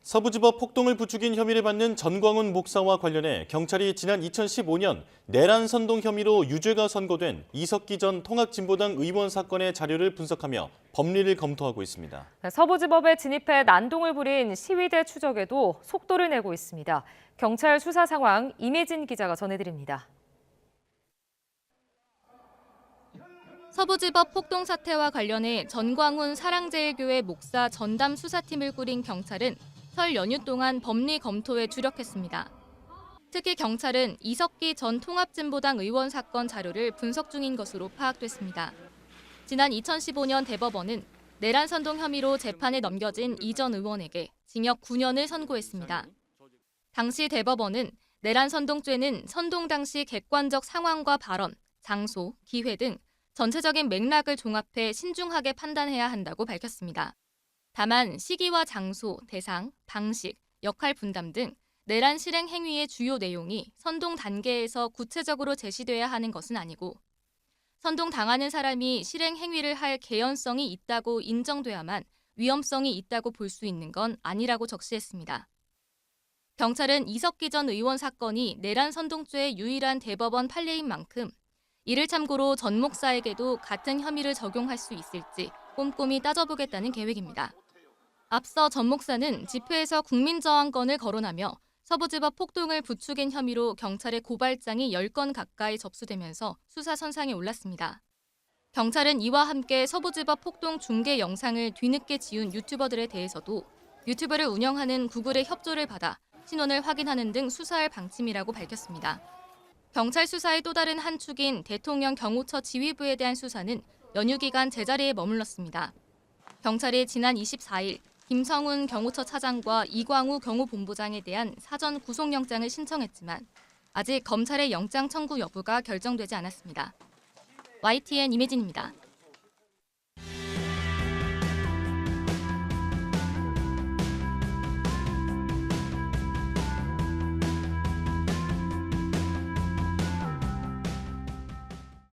서부지법 폭동을 부추긴 혐의를 받는 전광훈 목사와 관련해 경찰이 지난 2015년 내란 선동 혐의로 유죄가 선고된 이석기 전 통합진보당 의원 사건의 자료를 분석하며 법리를 검토하고 있습니다. 서부지법에 진입해 난동을 부린 시위대 추적에도 속도를 내고 있습니다. 경찰 수사 상황 임혜진 기자가 전해드립니다. 서부지법 폭동 사태와 관련해 전광훈 사랑제일교회 목사 전담 수사팀을 꾸린 경찰은 설 연휴 동안 법리 검토에 주력했습니다. 특히 경찰은 이석기 전 통합진보당 의원 사건 자료를 분석 중인 것으로 파악됐습니다. 지난 2015년 대법원은 내란 선동 혐의로 재판에 넘겨진 이 전 의원에게 징역 9년을 선고했습니다. 당시 대법원은 내란 선동죄는 선동 당시 객관적 상황과 발언, 장소, 기회 등 전체적인 맥락을 종합해 신중하게 판단해야 한다고 밝혔습니다. 다만 시기와 장소, 대상, 방식, 역할 분담 등 내란 실행 행위의 주요 내용이 선동 단계에서 구체적으로 제시돼야 하는 것은 아니고 선동 당하는 사람이 실행 행위를 할 개연성이 있다고 인정돼야만 위험성이 있다고 볼 수 있는 건 아니라고 적시했습니다. 경찰은 이석기 전 의원 사건이 내란 선동죄의 유일한 대법원 판례인 만큼 이를 참고로 전 목사에게도 같은 혐의를 적용할 수 있을지 꼼꼼히 따져보겠다는 계획입니다. 앞서 전 목사는 집회에서 국민저항권을 거론하며 서부지법 폭동을 부추긴 혐의로 경찰의 고발장이 10건 가까이 접수되면서 수사 선상에 올랐습니다. 경찰은 이와 함께 서부지법 폭동 중계 영상을 뒤늦게 지운 유튜버들에 대해서도 유튜브를 운영하는 구글의 협조를 받아 신원을 확인하는 등 수사할 방침이라고 밝혔습니다. 경찰 수사의 또 다른 한 축인 대통령 경호처 지휘부에 대한 수사는 연휴 기간 제자리에 머물렀습니다. 경찰이 지난 24일 김성훈 경호처 차장과 이광우 경호본부장에 대한 사전 구속영장을 신청했지만 아직 검찰의 영장 청구 여부가 결정되지 않았습니다. YTN 임혜진입니다.